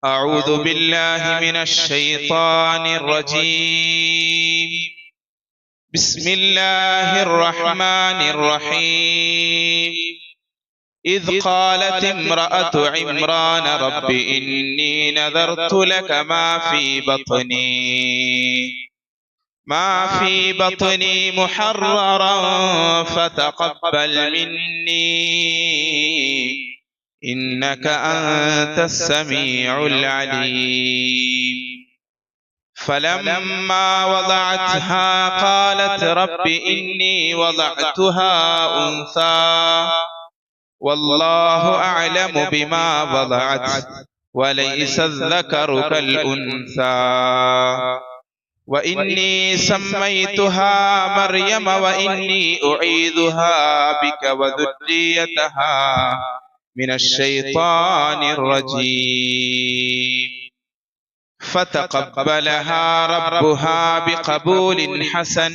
أعوذ بالله من الشيطان الرجيم. بسم الله الرحمن الرحيم. إذ قالت امرأة عمران رب إني نذرت لك ما في بطني محررا فتقبل مني إنك أنت السميع العليم. فلما وضعتها قالت رب إني وضعتها أنثى والله أعلم بما وضعت وليس الذكر كالأنثى وإني سميتها مريم وإني أعيذها بك وذريتها من الشيطان الرجيم. فتقبلها ربها بقبول حسن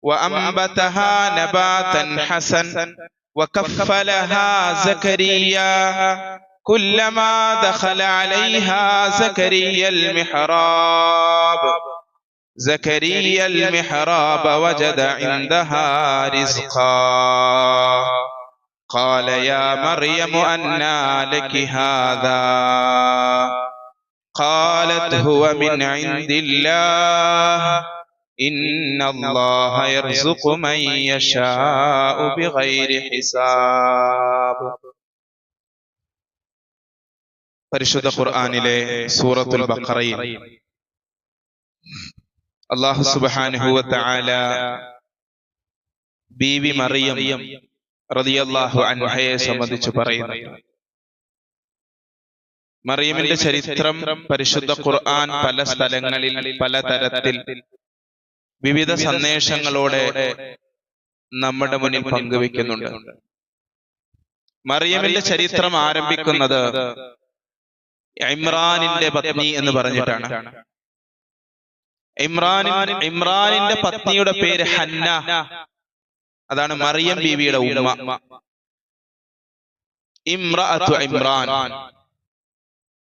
وأنبتها نباتا حسن وكفلها زكريا كلما دخل عليها زكريا المحراب وجد عندها رزقا قال يا مريم أنى لك هذا قالت هو من عند الله إن الله يرزق من يشاء بغير حساب. പരിശുദ്ധ ഖുർആനിലെ സൂറത്തുൽ ബഖറയിൽ അല്ലാഹു സുബ്ഹാനഹു വ തആല ബീവി മറിയം റളിയല്ലാഹു അൻഹയെ സംബന്ധിച്ച് പറയുന്നു. മറിയമിന്റെ ചരിത്രം പരിശുദ്ധ ഖുർആൻ പല സ്ഥലങ്ങളിൽ പലതരത്തിൽ വിവിധ സന്ദേശങ്ങളോടെ നമ്മുടെ മുന്നിൽ പങ്കുവെക്കുന്നുണ്ട്. മറിയമിന്റെ ചരിത്രം ആരംഭിക്കുന്നത് ഇമ്രാനിന്റെ പത്നി എന്ന് പറഞ്ഞിട്ടാണ്. ഇമ്രാനിന്റെ പത്നിയുടെ പേര് ഹന്ന. അതാണ് മറിയം ബീവിയുടെ ഉമ്മ. ഇമ്രഅത്തു ഇമ്രാൻ,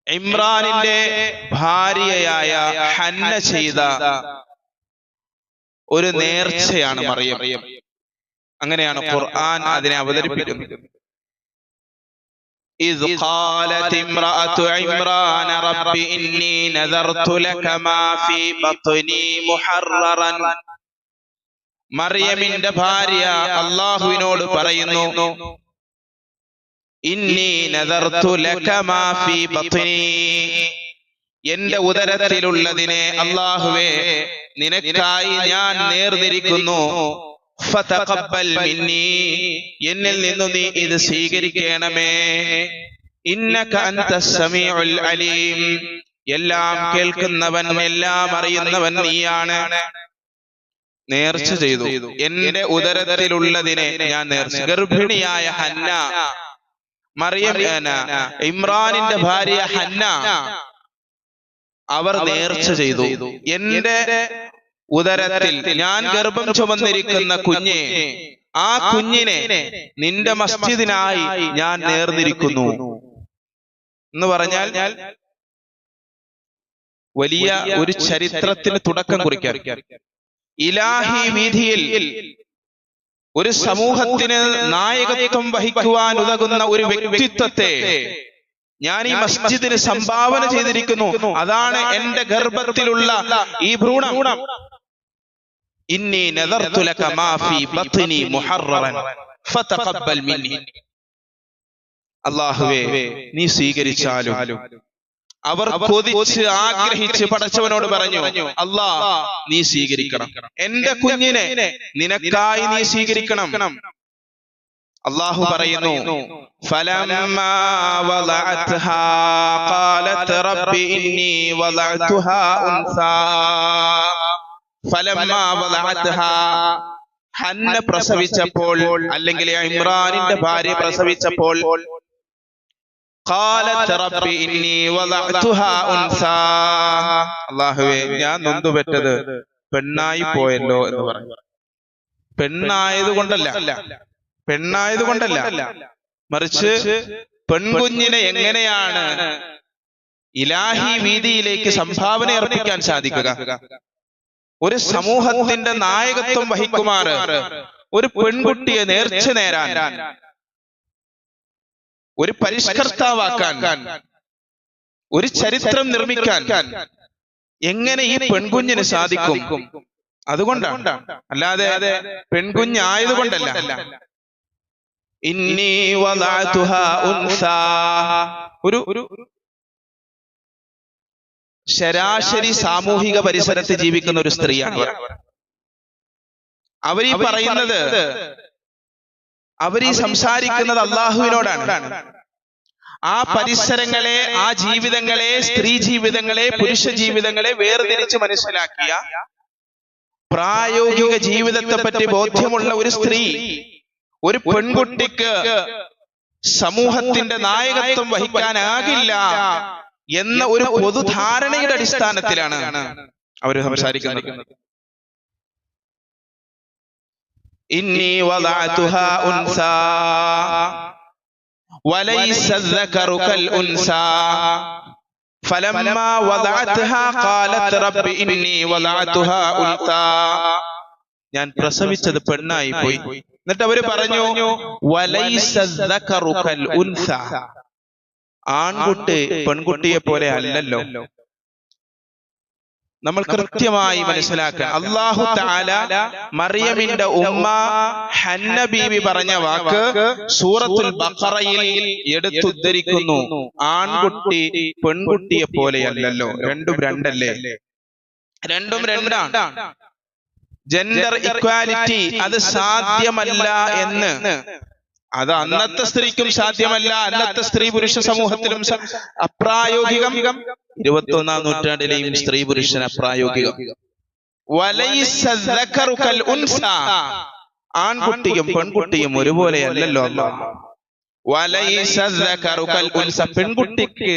ഇമ്രാനിന്റെ ഭാര്യയായ ഹന്ന ചെയ്ത ഒരു നേർച്ചയാണ് മറിയം. അങ്ങനെയാണ് ഖുർആൻ അതിനെ അവതരിപ്പിക്കുന്നത്. إذ قالت امرأة عمران رب إني نذرت لك ما في بطني محررا. മറിയമിന്റെ ഭാര്യ അല്ലാഹുവിനോട് പറയുന്നു, ഇന്നി നദർതു ലക മാ ഫീ ബത്നി, എന്റെ ഉദരത്തിലുള്ളതിനെ അല്ലാഹുവേ നിനക്കായി ഞാൻ നേർന്നിരിക്കുന്നു. ഫതഖബ്ബൽ മിന്നി, എന്നിൽ നിന്നു നീ ഇത് സ്വീകരിക്കണമേ. ഇന്നക അൻതസ് സമീഉൽ അലീം, എല്ലാം കേൾക്കുന്നവൻ എല്ലാം അറിയുന്നവൻ നീയാണ്. നേർച്ച ചെയ്തു, എന്റെ ഉദരത്തിലുള്ളതിനെ ഞാൻ നേർച്ച. ഗർഭിണിയായ ഹന്ന, മറിയം ഇമ്രാനിന്റെ ഭാര്യ ഹന്ന, അവർ നേർച്ച ചെയ്തു, എന്റെ ഉദരത്തിൽ ഞാൻ ഗർഭം ചുമന്നിരിക്കുന്ന കുഞ്ഞെ, ആ കുഞ്ഞിനെ നിന്റെ മസ്ജിദിനായി ഞാൻ നേർന്നിരിക്കുന്നു എന്ന് പറഞ്ഞാൽ വലിയ ഒരു ചരിത്രത്തിന് തുടക്കം കുറിക്കാൻ. ഇലാഹി വീഥിയിൽ ഒരു സമൂഹത്തിന് നായകത്വം വഹിക്കുവാൻ ഉതകുന്ന ഒരു വ്യക്തിത്വത്തെ ഞാൻ ഈ മസ്ജിദിന് സംഭാവന ചെയ്തിരിക്കുന്നു. അതാണ് എന്റെ ഗർഭത്തിലുള്ള ഈ ഭ്രൂണം. ഇന്നി നദർതു ലക മാ ഫീ ബത്നി മുഹററൻ ഫതഖബ്ബൽ മിന്നി. അല്ലാഹുവേ നീ സ്വീകരിച്ചാലും. അവർ കൊതിച്ച് ആഗ്രഹിച്ച് പടച്ചവനോട് പറഞ്ഞു, അല്ലാ നീ സ്വീകരിക്കണം, എന്റെ കുഞ്ഞിനെ നിനക്കായി നീ സ്വീകരിക്കണം. അല്ലാഹു പറയുന്നു, ഫലമ്മാ വളഅത്ഹാ ഖാലത് റബ്ബി ഇന്നി വളഅതുഹാ ഉൻസാ. ഫലമ്മാ വളഅത്ഹാ, ഹന്ന പ്രസവിച്ചപ്പോൾ, അല്ലെങ്കിൽ ഇമ്രാനിന്റെ ഭാര്യ പ്രസവിച്ചപ്പോൾ, ഖാലത് റബ്ബി ഇന്നി വളഅതുഹാ ഉൻസാ, അല്ലാഹുവേ ഞാൻ നൊന്തുപെറ്റത് പെണ്ണായി പോയല്ലോ എന്ന് പറഞ്ഞു. പെണ്ണായതുകൊണ്ടല്ല, മറിച്ച് പെൺകുഞ്ഞിനെ എങ്ങനെയാണ് ഇലാഹി വീതിയിലേക്ക് സംഭാവന അർപ്പിക്കാൻ സാധിക്കുക, ഒരു സമൂഹത്തിന്റെ നായകത്വം വഹിക്കുമാറ് ഒരു പെൺകുട്ടിയെ നേർച്ച നേരാൻ, ഒരു പരിഷ്കർത്താവാക്കാൻ, ഒരു ചരിത്രം നിർമ്മിക്കാൻ എങ്ങനെ ഈ പെൺകുഞ്ഞിന് സാധിക്കും? അതുകൊണ്ടാണ്, അല്ലാതെ പെൺകുഞ്ഞായതുകൊണ്ടല്ല. ഇന്നി വദഅതുഹാ ഉൻസാ, ഒരു ശരാശരി സാമൂഹിക പരിസരത്ത് ജീവിക്കുന്ന ഒരു സ്ത്രീയാണ് അവരീ പറയുന്നത്, അവരീ സംസാരിക്കുന്നത് അള്ളാഹുവിനോടാണ്. ആ പരിസരങ്ങളെ, ആ ജീവിതങ്ങളെ, സ്ത്രീ ജീവിതങ്ങളെ, പുരുഷ ജീവിതങ്ങളെ വേർതിരിച്ച് മനസ്സിലാക്കിയ, പ്രായോഗിക ജീവിതത്തെ പറ്റി ബോധ്യമുള്ള ഒരു സ്ത്രീ, ഒരു പെൺകുട്ടിക്ക് സമൂഹത്തിന്റെ നായകത്വം വഹിക്കാനാകില്ല എന്ന ഒരു പൊതുധാരണയുടെ അടിസ്ഥാനത്തിലാണ് അവർ സംസാരിക്കുന്നത്. ഇന്നി വദഅതുഹാ ഉൻസാ വലൈസ الذكر كالأنثى فلما وضعتها قالت رب إني وضعتها أنثى, ഞാൻ പ്രസവിച്ചത് പെണ്ണായി പോയി. എന്നിട്ട് അവര് പറഞ്ഞു വലൈസ الذكر كالأنثى, ആൺകുട്ടി പെൺകുട്ടിയെ പോലെ അല്ലല്ലോ. നമ്മൾ കൃത്യമായി മനസ്സിലാക്കുക, അല്ലാഹു തആല മറിയമിന്റെ ഉമ്മ ഹന്ന ബീവി പറഞ്ഞ വാക്ക് സൂറത്തുൽ ബഖറയിൽ എടുത്തുദ്ധരിക്കുന്നു. ആൺകുട്ടി പെൺകുട്ടിയെ പോലെയല്ലല്ലോ, രണ്ടും രണ്ടല്ലേ, രണ്ടും രണ്ടാണ്. ജെൻഡർ ഇക്വാലിറ്റി അത് സാധ്യമല്ല എന്ന്, അത് അന്നത്തെ സ്ത്രീക്കും സാധ്യമല്ല, അന്നത്തെ സ്ത്രീ പുരുഷ സമൂഹത്തിലും അപ്രായോഗികം, 21-ാം നൂറ്റാണ്ടിലെയും സ്ത്രീ പുരുഷൻ അപ്രായോഗികം. വലൈസ الذكر كالأنثى, ആൺകുട്ടിയും പെൺകുട്ടിയും ഒരുപോലെയല്ലല്ലോ അല്ലാഹ്. വലൈസ الذكر كالأنثى, പെൺകുട്ടിക്ക്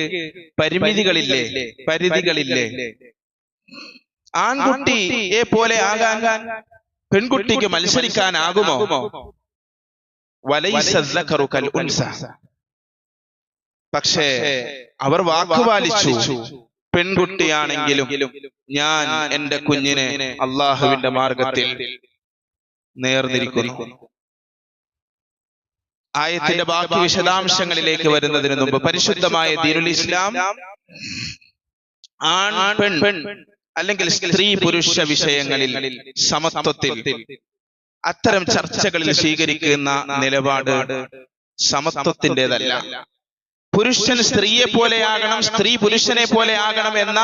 പരിമിതികളില്ലേ, പരിധികളില്ലേ? ആൺകുട്ടിയെ പോലെ ആകാൻ പെൺകുട്ടിക്ക് മത്സരിക്കാനാകുമോ? വലൈസ الذكر كالأنثى. പക്ഷേ അവർ വാക്കുപാലിച്ചു. പെൺകുട്ടിയാണെങ്കിലും ഞാൻ എന്റെ കുഞ്ഞിനെ അള്ളാഹുവിന്റെ മാർഗത്തിൽ നേർന്നിരിക്കുന്നു. ആയത്തിന്റെ ബാക്കി വിശദാംശങ്ങളിലേക്ക് വരുന്നതിന് മുമ്പ് പരിശുദ്ധമായ ദീനുൽ ഇസ്ലാം ആൺ പെൺ അല്ലെങ്കിൽ സ്ത്രീ പുരുഷ വിഷയങ്ങളിൽ സമത്വത്തിൽ അത്തരം ചർച്ചകളിൽ സ്വീകരിക്കുന്ന നിലപാട് സമത്വത്തിൻ്റെതല്ല. പുരുഷൻ സ്ത്രീയെ പോലെയാകണം, സ്ത്രീ പുരുഷനെ പോലെ ആകണം എന്ന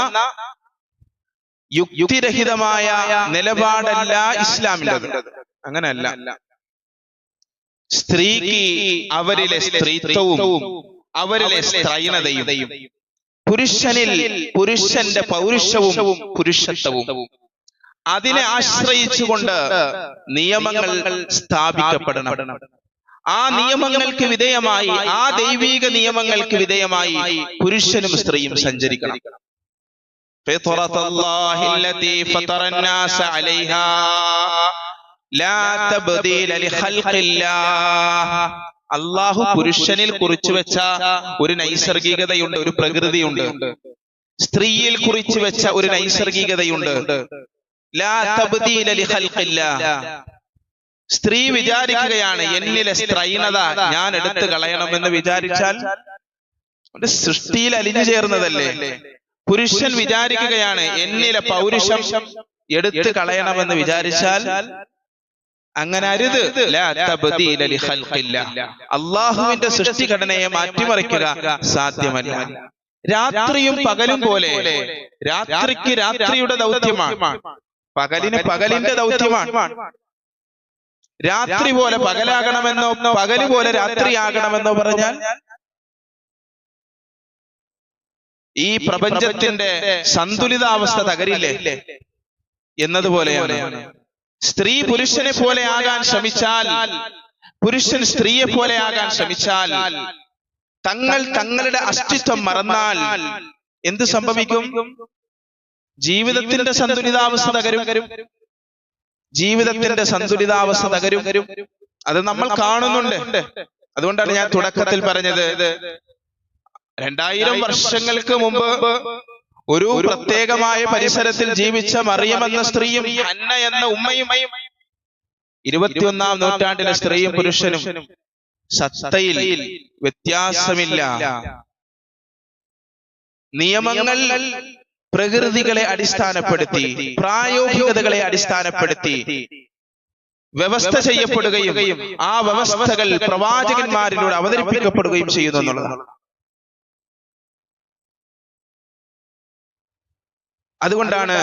യുക്തിരഹിതമായ നിലപാടല്ല ഇസ്ലാമിൻ്റെത്. അങ്ങനെയല്ല. സ്ത്രീക്ക് അവരിലെ സ്ത്രീത്വവും അവരിലെ സ്ത്രൈണതയും, പുരുഷനിൽ പുരുഷന്റെ പൗരുഷവും പുരുഷത്വവും, അതിനെ ആശ്രയിച്ചുകൊണ്ട് നിയമങ്ങൾ സ്ഥാപിക്കപ്പെടണം. ആ നിയമങ്ങൾക്ക് വിധേയമായി, ആ ദൈവിക നിയമങ്ങൾക്ക് വിധേയമായി പുരുഷനും സ്ത്രീയും സഞ്ചരിക്കണം. അള്ളാഹു പുരുഷനിൽ കുറിച്ചു വെച്ച ഒരു നൈസർഗികതയുണ്ട്, ഒരു പ്രകൃതിയുണ്ട്. സ്ത്രീയിൽ കുറിച്ചു വെച്ച ഒരു നൈസർഗികതയുണ്ട്. ലാ തബ്ദീല ലിഖൽഖില്ലാഹ്. സ്ത്രീ വിചാരിക്കുകയാണ് എന്നിലെ സ്ത്രൈണത ഞാൻ എടുത്തു കളയണമെന്ന് വിചാരിച്ചാൽ സൃഷ്ടിയിൽ അലിഞ്ഞു ചേർന്നതല്ലേ. പുരുഷൻ വിചാരിക്കുകയാണ് എന്നിലെ പൗരുഷം എടുത്തു കളയണമെന്ന് വിചാരിച്ചാൽ അങ്ങനെ അരുത്. ലാ തബ്ദീല ലിഖൽഖില്ലാഹ്. അല്ലാഹുവിന്റെ സൃഷ്ടിഘടനയെ മാറ്റിമറിക്കുക സാധ്യമല്ല. രാത്രിയും പകലും പോലെ രാത്രിക്ക് രാത്രിയുടെ ദൗത്യമാണ്, പകലിന് പകലിന്റെ ദൗത്യമാണ്. രാത്രി പോലെ പകലാകണമെന്നോ പകല് പോലെ രാത്രിയാകണമെന്നോ പറഞ്ഞാൽ ഈ പ്രപഞ്ചത്തിന്റെ സന്തുലിതാവസ്ഥ തകരില്ലേ എന്നതുപോലെയാണ്. സ്ത്രീ പുരുഷനെ പോലെ ആകാൻ ശ്രമിച്ചാൽ, പുരുഷൻ സ്ത്രീയെ പോലെ ആകാൻ ശ്രമിച്ചാൽ, തങ്ങൾ തങ്ങളുടെ അസ്തിത്വം മറന്നാൽ എന്ത് സംഭവിക്കും? ജീവിതത്തിന്റെ സന്തുലിതാവസ്ഥ തകരും. ജീവിതത്തിന്റെ സന്തുലിതാവസ്ഥ തകരും. അത് നമ്മൾ കാണുന്നുണ്ട്. അതുകൊണ്ടാണ് ഞാൻ തുടക്കത്തിൽ പറഞ്ഞത്, 2000 വർഷങ്ങൾക്ക് മുമ്പ് ഒരു പ്രത്യേകമായ പരിസരത്തിൽ ജീവിച്ച മറിയം എന്ന സ്ത്രീയും ഹന്ന എന്ന ഉമ്മയും 21-ാം നൂറ്റാണ്ടിലെ സ്ത്രീയും പുരുഷനും സത്തയിൽ വ്യത്യാസമില്ല. നിയമങ്ങൾ പ്രകൃതികളെ അടിസ്ഥാനപ്പെടുത്തി, പ്രായോഗികതകളെ അടിസ്ഥാനപ്പെടുത്തി വ്യവസ്ഥ ചെയ്യപ്പെടുകയും ആ വ്യവസ്ഥകൾ പ്രവാചകന്മാരിലൂടെ അവതരിപ്പിക്കപ്പെടുകയും ചെയ്യുന്നു എന്നുള്ളതാണ്. അതുകൊണ്ടാണ്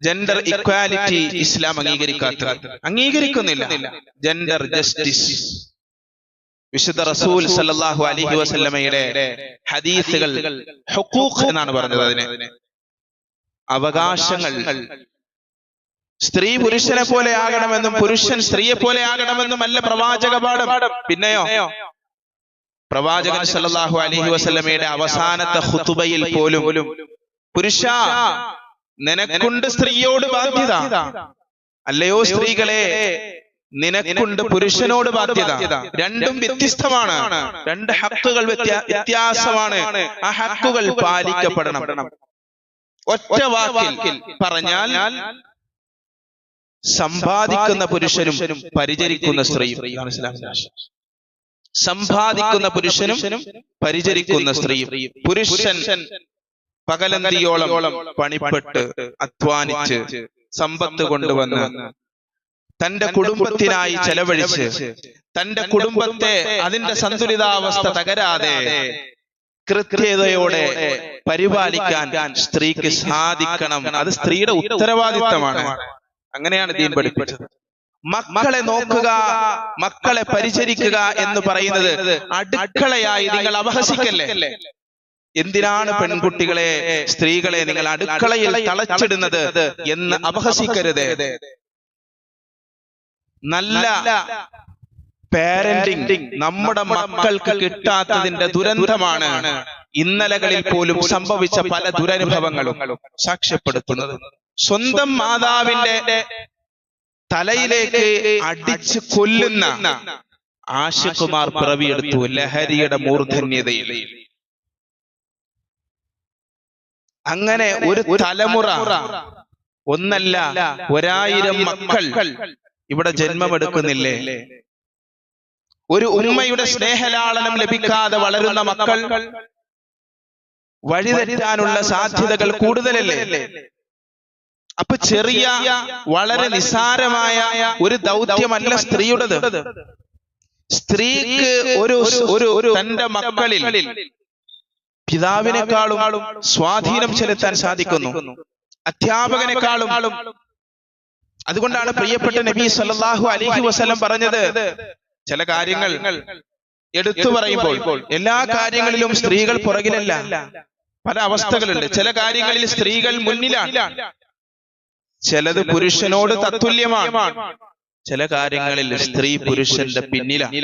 ജെൻഡർ ഇക്വാലിറ്റി ഇസ്ലാം അംഗീകരിക്കുന്നില്ല. ജെൻഡർ ജസ്റ്റിസ് വിശുദ്ധ റസൂൽ സല്ലല്ലാഹു അലൈഹി വസല്ലമയുടെ ഹദീസുകൾ ഹുഖൂഖ് എന്നാണ് പറഞ്ഞത്. അതിനെ അവകാശങ്ങൾ. സ്ത്രീ പുരുഷനെ പോലെ ആകണമെന്നും പുരുഷൻ സ്ത്രീയെ പോലെ ആകണമെന്നും അല്ല പ്രവാചക പാഠം. പിന്നെയോ പ്രവാചകൻ സല്ലല്ലാഹു അലൈഹി വസല്ലമയുടെ അവസാനത്തെ ഖുതുബയിൽ പോലും പുരുഷ, നിനക്കുണ്ട് സ്ത്രീയോട് ബാധ്യത, അല്ലയോ സ്ത്രീകളെ നിനക്കുണ്ട് പുരുഷനോട് ബാധ്യത. രണ്ടും വ്യത്യസ്തമാണ്. രണ്ട് ഹക്കുകൾ വ്യത്യാസമാണ്. ആ ഹക്കുകൾ പാലിക്കപ്പെടണം. ഒറ്റ വാക്കിൽ പറഞ്ഞാൽ സമ്പാദിക്കുന്ന പുരുഷനും പരിചരിക്കുന്ന സ്ത്രീയും. സമ്പാദിക്കുന്ന പുരുഷനും പരിചരിക്കുന്ന സ്ത്രീയും. പുരുഷൻ പകലന്തിയോളം പണിപ്പെട്ട് അധ്വാനിച്ച് സമ്പത്ത് കൊണ്ടുവന്ന് തന്റെ കുടുംബത്തിനായി ചെലവഴിച്ച് തന്റെ കുടുംബത്തെ അതിന്റെ സന്തുലിതാവസ്ഥ തകരാതെ കൃത്യതയോടെ പരിപാലിക്കാൻ സ്ത്രീക്ക് സാധിക്കണം. അത് സ്ത്രീയുടെ ഉത്തരവാദിത്തമാണ്. അങ്ങനെയാണ് ദീൻ പഠിപ്പിച്ചത്. മക്കളെ നോക്കുക, മക്കളെ പരിചരിക്കുക എന്ന് പറയുന്നത് അടുക്കളയായി നിങ്ങൾ അപഹസിക്കല്ലേ. എന്തിനാണ് പെൺകുട്ടികളെ, സ്ത്രീകളെ നിങ്ങൾ അടുക്കളയിൽ തളച്ചിടുന്നത് എന്ന് അപഹസിക്കരുത്. നല്ല പാരന്റിംഗ് നമ്മുടെ മക്കൾക്ക് കിട്ടാത്തതിന്റെ ദുരന്തമാണ് ഇന്നലകളിൽ പോലും സംഭവിച്ച പല ദുരനുഭവങ്ങളും സാക്ഷ്യപ്പെടുത്തുന്നത്. സ്വന്തം മാതാവിന്റെ തലയിലേക്ക് അടിച്ചു കൊല്ലുന്ന ആശിഖുമാർ പിറവിയെടുത്തു ലഹരിയുടെ മൂർധന്യതയിൽ. അങ്ങനെ ഒരു തലമുറ, ഒന്നല്ല 1000 മക്കൾ ഇവിടെ ജന്മമെടുക്കുന്നില്ലേ? ഒരു ഉമ്മയുടെ സ്നേഹലാളനം ലഭിക്കാതെ വളരുന്ന മക്കൾ വഴിതെറ്റാനുള്ള സാധ്യതകൾ കൂടുതലല്ലേ? അപ്പൊ ചെറിയ വളരെ നിസ്സാരമായ ഒരു ദൗത്യമല്ല സ്ത്രീയുടേത്. സ്ത്രീക്ക് ഒരു തന്റെ മക്കളിൽ പിതാവിനെക്കാളും സ്വാധീനം ചെലുത്താൻ സാധിക്കുന്നു, അധ്യാപകനെക്കാളും. അതുകൊണ്ടാണ് പ്രിയപ്പെട്ട നബി സല്ലല്ലാഹു അലൈഹി വസല്ലം പറഞ്ഞത്, ചില കാര്യങ്ങൾ എടുത്തു പറയുമ്പോൾ എല്ലാ കാര്യങ്ങളിലും സ്ത്രീകൾ പുറകിലല്ല. പല അവസ്ഥകളുണ്ട്. ചില കാര്യങ്ങളിൽ സ്ത്രീകൾ മുന്നിലാണ്, ചിലത് പുരുഷനോട് തത്തുല്യമാണ്, ചില കാര്യങ്ങളിൽ സ്ത്രീ പുരുഷന്റെ പിന്നിലാണ്.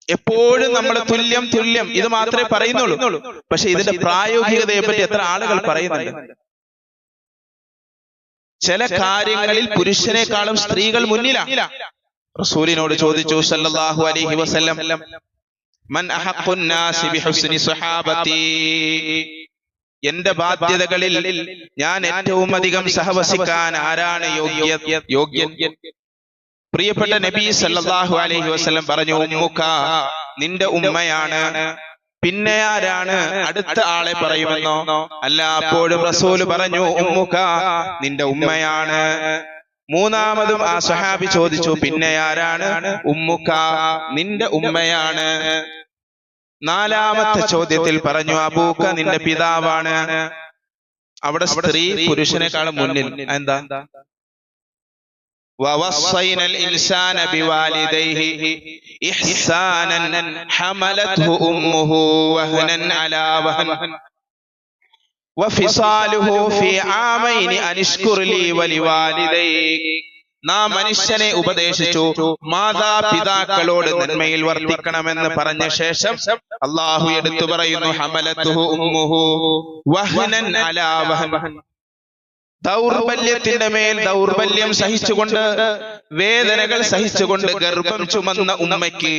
എപ്പോഴും നമ്മൾ തുല്യം ഇത് മാത്രമേ പറയുന്നുള്ളൂ. പക്ഷെ ഇതിന്റെ പ്രായോഗികതയെ പറ്റി എത്ര ആളുകൾ പറയുന്നുണ്ട്? ചില കാര്യങ്ങളിൽ പുരുഷനേക്കാളും സ്ത്രീകൾ മുന്നിലാണ്. റസൂലിനോട് ചോദിച്ചു സല്ലല്ലാഹു അലൈഹി വസല്ലം, മൻ അഹഖുൻ നാസി ബിഹുസ്നി സ്വഹാബതി, എന്റെ ബാധ്യതകളിൽ ഞാൻ ഏറ്റവും അധികം സഹവസിക്കാൻ ആരാണ് യോഗ്യൻ? പ്രിയപ്പെട്ട നബി സല്ലല്ലാഹു അലൈഹി വസല്ലം പറഞ്ഞു, ഉമ്മുക, നിന്റെ ഉമ്മയാണ്. പിന്നെ ആരാണ്? അടുത്ത ആളെ പറയുമെന്നോ? അല്ല. അപ്പോഴും റസൂല് പറഞ്ഞു, ഉമ്മുക, നിന്റെ ഉമ്മയാണ്. മൂന്നാമതും ആ സ്വഹാബി ചോദിച്ചു, പിന്നെ ആരാണ്? ഉമ്മുക, നിന്റെ ഉമ്മയാണ്. നാലാമത്തെ ചോദ്യത്തിൽ പറഞ്ഞു, അബൂക, നിന്റെ പിതാവാണ്. അവിടെ സ്ത്രീ പുരുഷനേക്കാളും മുന്നിൽ. എന്താ? ووصينا الإنسان بوالديه إحسانا حملته أمه وهنا على وهن وفصاله في عامين أن اشكر لي ولوالديك. നാം മനുഷ്യനെ ഉപദേശിച്ചു മാതാപിതാക്കളോട് നന്മയിൽ വർത്തിക്കണമെന്ന് പറഞ്ഞ ശേഷം അല്ലാഹു എടുത്തു പറയുന്നു, ഹമലത്തുഹു ഉമ്മുഹു വഹ്നൻ അലാ വഹൻ. ദൗർബല്യത്തിന്റെ മേൽ ദൗർബല്യം സഹിച്ചുകൊണ്ട്, വേദനകൾ സഹിച്ചുകൊണ്ട് ഗർഭം ചുമന്ന ഉമ്മയ്ക്ക്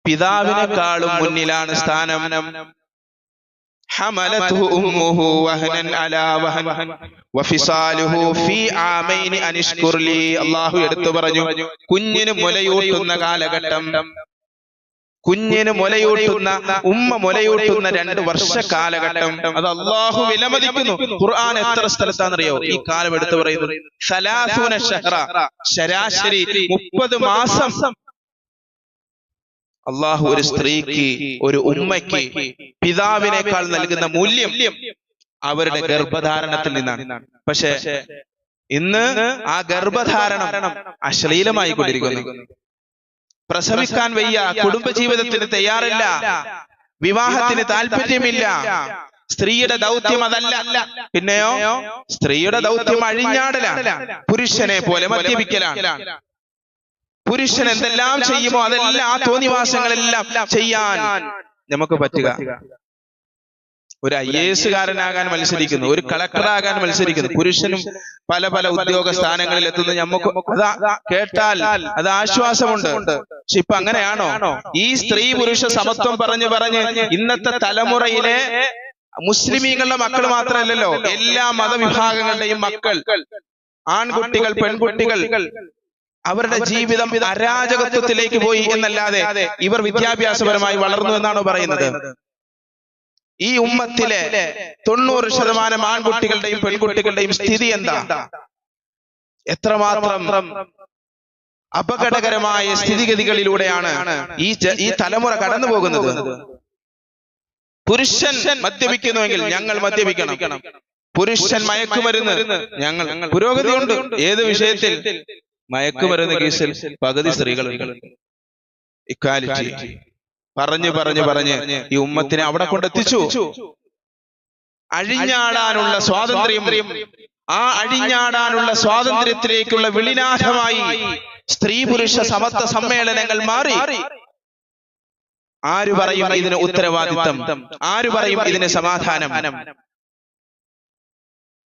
പിതാവിനേക്കാളും മുന്നിലാണ് സ്ഥാനം. ഹമലതുഹു ഉമ്മുഹു വഹനൻ അലാ വഹൻ വഫിസാലുഹു ഫീ ആമൈനി അനിഷ്കുർ ലീ. അല്ലാഹു എടുത്തു പറഞ്ഞു, കുഞ്ഞിന് മുലയൂട്ടുന്ന കാലഘട്ടം, കുഞ്ഞിന് മുലയൂട്ടുന്ന ഉമ്മ മുലയൂട്ടുന്ന 2 വർഷ കാലഘട്ടം, അത് അല്ലാഹു വിലമതിക്കുന്നു. ഖുർആൻ എത്ര സ്ഥലത്താണെന്നറിയോ ഈ കാലം എടുത്തു പറയുന്നത്? 30 ശഹ്റ, ശരാശരി 30 മാസം അള്ളാഹു ഒരു സ്ത്രീക്ക്, ഒരു ഉമ്മയ്ക്ക് പിതാവിനേക്കാൾ നൽകുന്ന മൂല്യം അവരുടെ ഗർഭധാരണത്തിൽ നിന്നാണ്. പക്ഷെ ഇന്ന് ആ ഗർഭധാരണം അശ്ലീലമായി കൊണ്ടിരിക്കുന്നു. പ്രസവിക്കാൻ വയ്യ, കുടുംബജീവിതത്തിന് തയ്യാറില്ല, വിവാഹത്തിന് താല്പര്യമില്ല. സ്ത്രീയുടെ ദൗത്യം അതല്ല. പിന്നെയോ സ്ത്രീയുടെ ദൗത്യം അഴിഞ്ഞാടലാണ്, പുരുഷനെ പോലെ മദ്യപിക്കലാണ്. പുരുഷൻ എന്തെല്ലാം ചെയ്യുമോ അതെല്ലാം, ആ തോന്നിവാസങ്ങളെല്ലാം ചെയ്യാൻ നമുക്ക് പറ്റുക. ഒരു IAS കാരനാകാൻ മത്സരിക്കുന്നു, ഒരു കളക്ടറാകാൻ മത്സരിക്കുന്നു. പുരുഷനും പല പല ഉദ്യോഗ സ്ഥാനങ്ങളിൽ എത്തുന്നു. നമുക്ക് കേട്ടാൽ അത് ആശ്വാസമുണ്ട്. പക്ഷെ ഇപ്പൊ അങ്ങനെയാണോ? ഈ സ്ത്രീ പുരുഷ സമത്വം പറഞ്ഞ് ഇന്നത്തെ തലമുറയിലെ മുസ്ലിമീങ്ങളുടെ മക്കൾ മാത്രമല്ലല്ലോ, എല്ലാ മതവിഭാഗങ്ങളുടെയും മക്കൾ, ആൺകുട്ടികൾ, പെൺകുട്ടികൾ, അവരുടെ ജീവിതം അരാജകത്വത്തിലേക്ക് പോയി എന്നല്ലാതെ ഇവർ വിദ്യാഭ്യാസപരമായി വളർന്നു എന്നാണ് പറയുന്നത്. ഈ ഉമ്മത്തിലെ 90% ആൺകുട്ടികളുടെയും പെൺകുട്ടികളുടെയും സ്ഥിതി എന്താ? എത്രമാത്രം അപകടകരമായ സ്ഥിതിഗതികളിലൂടെയാണ് ഈ തലമുറ കടന്നു പോകുന്നത്. പുരുഷൻ മദ്യപിക്കുന്നുവെങ്കിൽ ഞങ്ങൾ മദ്യപിക്കണം, പുരുഷൻ മയക്കുമരുന്ന്, ഞങ്ങൾ പുരോഗതിയുണ്ട്. ഏത് വിഷയത്തിൽ? മയക്കുമരുന്ന് കേസിൽ പകുതി സ്ത്രീകൾ. ഇക്വാലിറ്റി പറഞ്ഞ് ഈ ഉമ്മത്തിനെ അവിടെ കൊണ്ടെത്തിച്ചു. അഴിഞ്ഞാടാനുള്ള സ്വാതന്ത്ര്യം, ആ അഴിഞ്ഞാടാനുള്ള സ്വാതന്ത്ര്യത്തിലേക്കുള്ള വിളിനാഥമായി സ്ത്രീ പുരുഷ സമത്വ സമ്മേളനങ്ങൾ മാറി. ആര് പറയും ഇതിന് ഉത്തരവാദിത്തം? ആര് പറയും ഇതിന് സമാധാനം?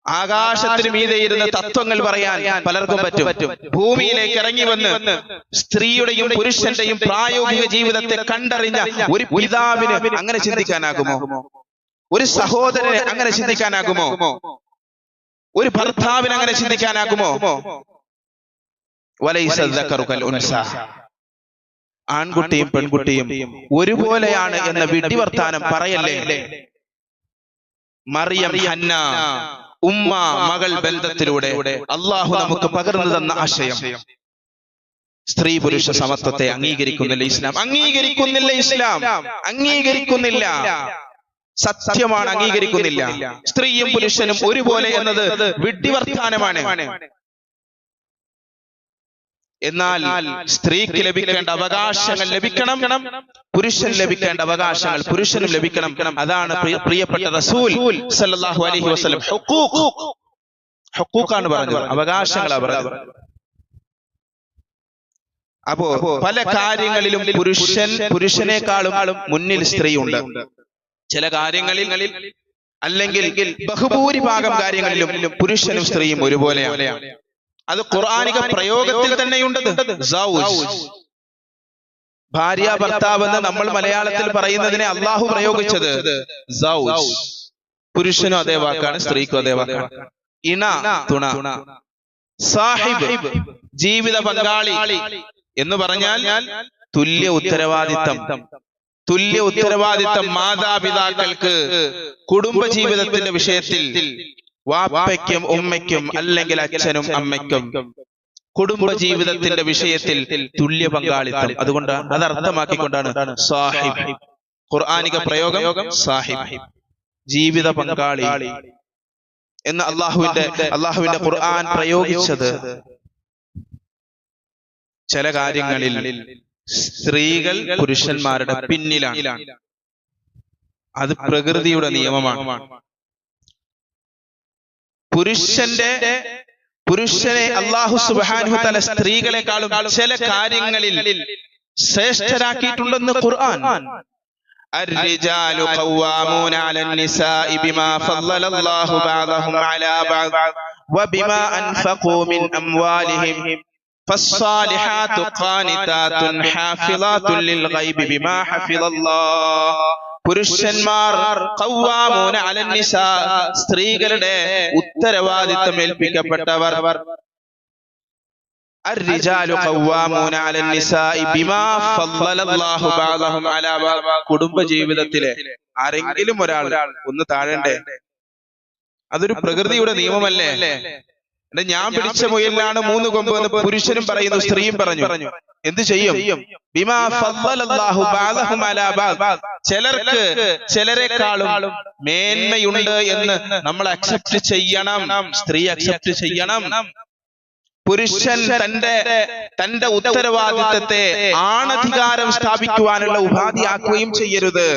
ആകാശത്തിന് മീതെയിരുന്ന തത്വങ്ങൾ പറയാൻ പലർക്കും പറ്റും. ഭൂമിയിലേക്ക് ഇറങ്ങി വന്ന് സ്ത്രീയുടെയും പുരുഷന്റെയും പ്രായോഗിക ജീവിതത്തെ കണ്ടറിഞ്ഞ ഒരു പിതാവിന് അങ്ങനെ ചിന്തിക്കാനാകുമോ? ഒരു സഹോദരന് അങ്ങനെ ചിന്തിക്കാനാകുമോ? ഒരു ഭർത്താവിന് അങ്ങനെ ചിന്തിക്കാനാകുമോ? വലൈസ ദക്കറു കൽ ഉൻസ, ആൺകുട്ടിയും പെൺകുട്ടിയും ഒരുപോലെയാണ് എന്ന വിഡ്ഢിവർത്താനം പറയല്ലേ. മറിയം, ഹന്ന, ഉമ്മ മകൾ ബന്ധത്തിലൂടെ അള്ളാഹു നമുക്ക് പകർന്നു തന്ന ആശയം. സ്ത്രീ പുരുഷ സമത്വത്തെ അംഗീകരിക്കുന്നില്ല ഇസ്ലാം, അംഗീകരിക്കുന്നില്ല. സത്യമാണ്, അംഗീകരിക്കുന്നില്ല. സ്ത്രീയും പുരുഷനും ഒരുപോലെ എന്നത് വിഡ്ഢിവർത്താനമാണ്. എന്നാൽ സ്ത്രീക്ക് ലഭിക്കേണ്ട അവകാശങ്ങൾ ലഭിക്കണം, പുരുഷൻ ലഭിക്കേണ്ട അവകാശങ്ങൾ പുരുഷനും ലഭിക്കണം. അതാണ് പ്രിയപ്പെട്ട റസൂൽ സല്ലല്ലാഹു അലൈഹി വസല്ലം ഹുഖൂഖാണ് പറഞ്ഞത്, അവകാശങ്ങളാണ് പറഞ്ഞത്. അപ്പോ പല കാര്യങ്ങളിലും പുരുഷനേക്കാളും മുന്നിൽ സ്ത്രീയുണ്ട്. ചില കാര്യങ്ങളിൽ അല്ലെങ്കിൽ ബഹുഭൂരിഭാഗം കാര്യങ്ങളിലും പുരുഷനും സ്ത്രീയും ഒരുപോലെയാണ്. അത് ഖുർആനിക പ്രയോഗത്തിൽ തന്നെയുണ്ട്. ഭാര്യ ഭർത്താവ് എന്ന് നമ്മൾ മലയാളത്തിൽ പറയുന്നതിനെ അള്ളാഹു പ്രയോഗിച്ചത് സൗജ്. പുരുഷനും അതേ വാക്കാണ്, സ്ത്രീക്കും അതേ വാക്കാണ്. ഇണ, തുണ. സാഹിബ്, ജീവിത പങ്കാളി എന്ന് പറഞ്ഞാൽ തുല്യ ഉത്തരവാദിത്തം മാതാപിതാക്കൾക്ക് കുടുംബജീവിതത്തിന്റെ വിഷയത്തിൽ വാപ്പയ്ക്കും ഉമ്മയ്ക്കും അല്ലെങ്കിൽ അച്ഛനും അമ്മയ്ക്കും കുടുംബജീവിതത്തിന്റെ വിഷയത്തിൽ തുല്യ പങ്കാളിത്തം. അതുകൊണ്ട് അത് അർത്ഥമാക്കിക്കൊണ്ടാണ് സാഹിബ്, ഖുർആനിക പ്രയോഗം സാഹിബ്, ജീവിത പങ്കാളി എന്ന് അള്ളാഹുവിന്റെ ഖുർആൻ പ്രയോഗിച്ചത്. ചില കാര്യങ്ങളിൽ സ്ത്രീകൾ പുരുഷന്മാരുടെ പിന്നിലാണ്. അത് പ്രകൃതിയുടെ നിയമമാണ്. പുരുഷനെ അല്ലാഹു സുബ്ഹാനഹു വതആല സ്ത്രീകളെക്കാളും ചില കാര്യങ്ങളിൽ ശ്രേഷ്ഠരാക്കിയിട്ടുണ്ടെന്ന് ഖുർആൻ. الرجال قوامون على النساء بما فضل الله بعضهم على بعض وبما أنفقوا من أموالهم ഫസ്സാലിഹാതു ഖാനിതാതുൻ ഹാഫിളാതുൻ ലിൽഗൈബി ബിമാ ഹഫിളല്ലാഹ്. പുരുഷന്മാർ ഖവ്വാമൂന അലൻ നിസാ, സ്ത്രീകളുടെ ഉത്തരവാദിത്തം ഏൽപ്പിക്കപ്പെട്ടവർ. അർരിജാലു ഖവ്വാമൂന അലൻ നിസാഇ ബിമാ ഫളലല്ലാഹു ബഅദഹും അലാ ബഅദ്. കുടുംബ ജീവിതത്തിലെ ആരെങ്കിലും ഒരാൾ ഒന്ന് താഴണ്ടേ? അതൊരു പ്രകൃതിയുടെ നിയമമല്ലേ? ഞാൻ പിടിച്ച മുയലിനാണ് 3 കൊമ്പ് എന്ന് പുരുഷനും പറയുന്നു, സ്ത്രീയും പറഞ്ഞു. എന്ത് ചെയ്യും? ബിമാ ഫളലല്ലാഹു ബഅദഹും അലാ ബഅദ്. ചിലർക്ക് ചിലരെക്കാളും മേന്മയുണ്ട് എന്ന് നമ്മൾ അക്സെപ്റ്റ് ചെയ്യണം. സ്ത്രീ അക്സെപ്റ്റ് ചെയ്യണം. പുരുഷൻ തന്റെ ഉത്തരവാദിത്തത്തെ ആണധികാരം സ്ഥാപിക്കുവാനുള്ള ഉപാധിയാക്കുകയും ചെയ്യരുത്.